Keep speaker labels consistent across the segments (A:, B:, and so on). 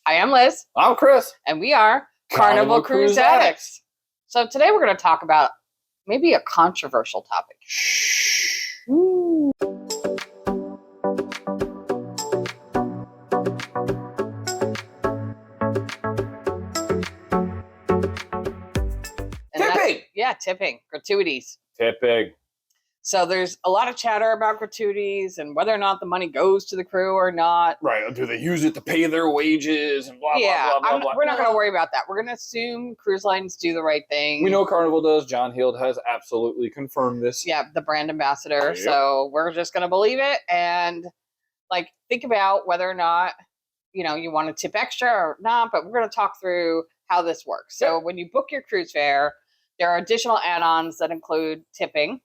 A: I am Liz.
B: I'm Chris.
A: And we are Carnival Cruise Addicts. So today we're going to talk about maybe a controversial topic. Ooh.
B: Tipping!
A: Tipping. Gratuities.
B: Tipping.
A: So there's a lot of chatter about gratuities and whether or not the money goes to the crew or not.
B: Right. Do they use it to pay their wages and blah, blah, blah, blah.
A: We're not going to worry about that. We're going to assume cruise lines do the right thing.
B: We know Carnival does. John Hield has absolutely confirmed this.
A: Yeah, the brand ambassador.
B: Yep.
A: So we're just going to believe it and think about whether or not, you want to tip extra or not, but we're going to talk through how this works. So when you book your cruise fare, there are additional add-ons that include tipping.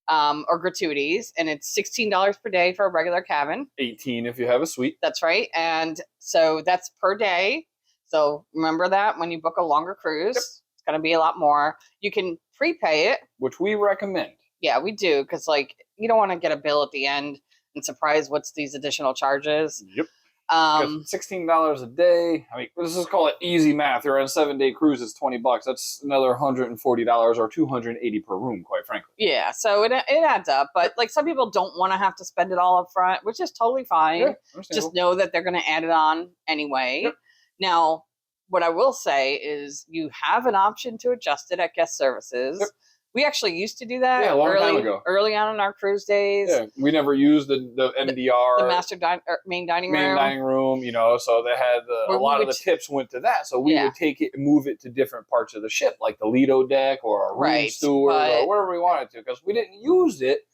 A: Or gratuities, and it's $16 per day for a regular cabin.
B: $18 if you have a suite.
A: That's right, and so that's per day. So remember that when you book a longer cruise, It's going to be a lot more. You can prepay it,
B: which we recommend. Yeah,
A: we do, because you don't want to get a bill at the end and surprise what's these additional charges.
B: Yep. $16 a day. I mean, let's just call it easy math. You're on a 7-day cruise. It's $20. That's another $140 or $280 per room, quite frankly.
A: Yeah, so it adds up. But some people don't want to have to spend it all up front, which is totally fine.
B: Yeah,
A: just know that they're going to add it on anyway.
B: Yep.
A: Now, what I will say is you have an option to adjust it at guest services.
B: Yep.
A: We actually used to do that
B: a long time ago.
A: Early on in our cruise days.
B: Yeah, we never used the MDR.
A: The master main dining room.
B: Main dining room, so they had a lot of the tips went to that. So we would take it and move it to different parts of the ship, like the Lido deck or a room steward or wherever we wanted to, because we didn't use it,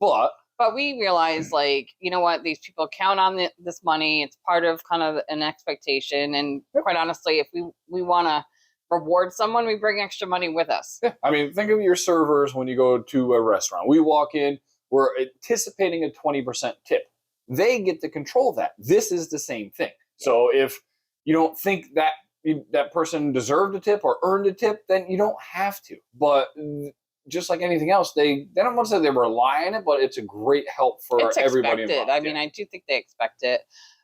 B: but
A: we realized, what, these people count on this money. It's part of kind of an expectation. And quite honestly, if we want to reward someone, we bring extra money with us.
B: Yeah. I mean, think of your servers when you go to a restaurant. We walk in, we're anticipating a 20% tip. They get to control that. This is the same thing. Yeah. So if you don't think that person deserved a tip or earned a tip, then you don't have to. But just like anything else, they don't want to say they rely on it, but it's a great help for everybody involved.
A: I mean, I do think they expect it.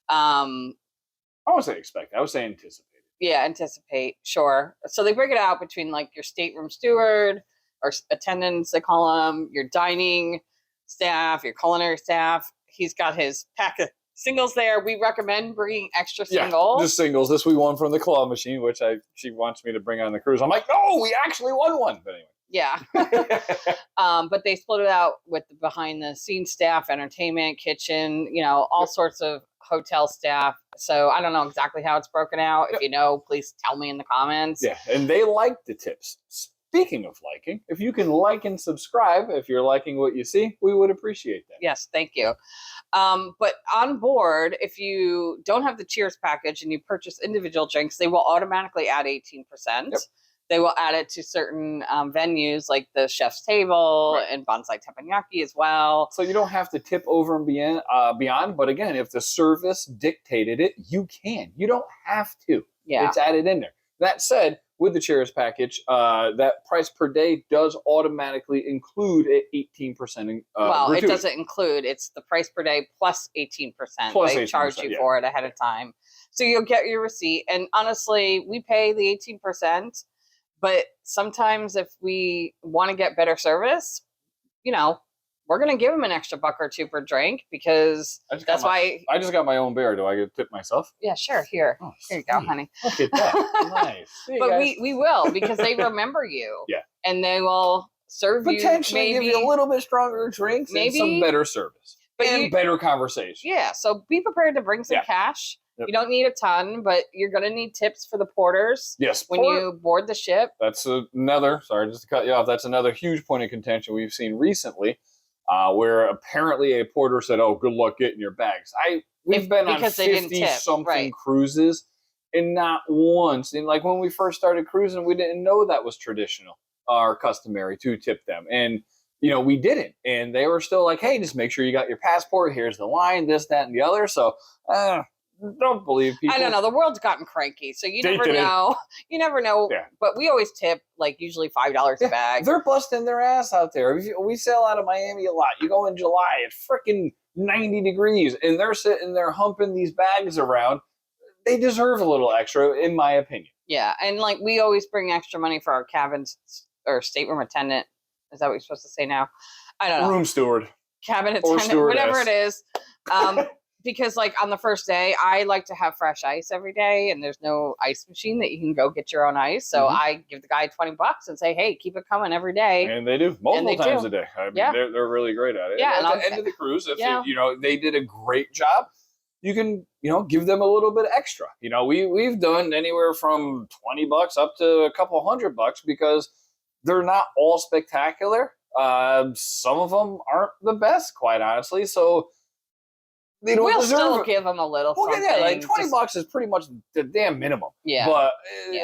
B: I won't say expect. I would say anticipate.
A: Yeah, anticipate, sure. So they break it out between your stateroom steward or attendants, they call them, your dining staff, your culinary staff. He's got his pack of singles there. We recommend bringing extra singles.
B: Yeah, just singles. This we won from the claw machine, which she wants me to bring on the cruise. I'm like, no, we actually won one. But anyway.
A: Yeah. But they split it out with the behind the scenes staff, entertainment, kitchen, all sorts of hotel staff. So I don't know exactly how it's broken out. If you know, please tell me in the comments.
B: Yeah, and they like the tips. Speaking of liking, if you can like and subscribe, if you're liking what you see, we would appreciate that.
A: Yes, thank you. But on board, if you don't have the Cheers package and you purchase individual drinks, they will automatically add 18%. Yep. They will add it to certain venues like the Chef's Table and Bonsai Teppanyaki as well.
B: So you don't have to tip over and beyond. But again, if the service dictated it, you can. You don't have to.
A: Yeah.
B: It's added in there. That said, with the Cheers package, that price per day does automatically include an 18% gratuity.
A: It doesn't include. It's the price per day plus 18%. They charge you for it ahead of time. So you'll get your receipt. And honestly, we pay the 18%. But sometimes if we want to get better service, we're going to give them an extra $1 or $2 per drink because that's why.
B: I just got my own beer. Do I get to tip myself?
A: Yeah, sure. Here you go, honey.
B: Look at that. Nice.
A: But we will, because they remember you.
B: Yeah.
A: And they will serve you.
B: Potentially give you a little bit stronger drinks and some better service. And better conversation.
A: Yeah. So be prepared to bring some cash. Yep. You don't need a ton, but you're going to need tips for the porters.
B: Yes.
A: When you board the ship.
B: That's sorry, just to cut you off. That's another huge point of contention we've seen recently, where apparently a porter said, "Oh, good luck getting your bags." We've been on 50-something cruises, and not once. And when we first started cruising, we didn't know that was traditional or customary to tip them. And we didn't. And they were still like, "Hey, just make sure you got your passport. Here's the line, this, that, and the other." So, don't believe people.
A: I don't know. The world's gotten cranky, so you never know. You never know. Yeah. But we always tip usually $5 a bag.
B: They're busting their ass out there. We sail out of Miami a lot. You go in July, it's freaking 90 degrees, and they're sitting there humping these bags around. they deserve a little extra, in my opinion.
A: Yeah, and like we always bring extra money for our cabins or stateroom attendant. Is that what you're supposed to say now? I don't know.
B: Room steward.
A: Cabin attendant, whatever it is. Because like on the first day, I like to have fresh ice every day, and there's no ice machine that you can go get your own ice. So I give the guy $20 and say, "Hey, keep it coming every day."
B: And they do multiple times a day. I mean, they're really great at it.
A: Yeah,
B: and at the end of the cruise, if they did a great job, you can give them a little bit extra. We've done anywhere from $20 up to a couple $100 because they're not all spectacular. Some of them aren't the best, quite honestly. So.
A: We'll still give them a little something.
B: Yeah, like $20 is pretty much the damn minimum.
A: Yeah.
B: But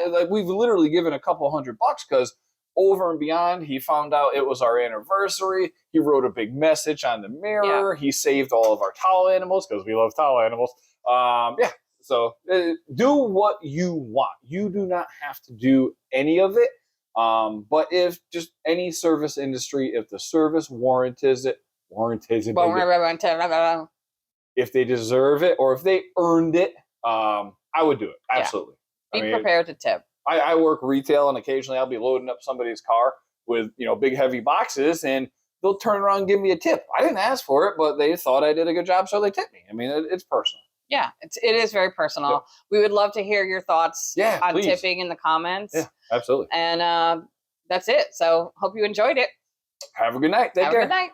B: like we've literally given a couple $100 because over and beyond, he found out it was our anniversary. He wrote a big message on the mirror. Yeah. He saved all of our towel animals because we love towel animals. So do what you want. You do not have to do any of it. But if just any service industry, if the service warrants it. If they deserve it or if they earned it, I would do it. Absolutely.
A: Yeah. Be prepared to tip.
B: I work retail, and occasionally I'll be loading up somebody's car with big heavy boxes, and they'll turn around and give me a tip. I didn't ask for it, but they thought I did a good job, so they tipped me. I mean, it's personal.
A: Yeah, it is very personal. Yep. We would love to hear your thoughts on tipping in the comments.
B: Yeah, absolutely.
A: And that's it. So hope you enjoyed it.
B: Have a good night. Take care.
A: Have a good night.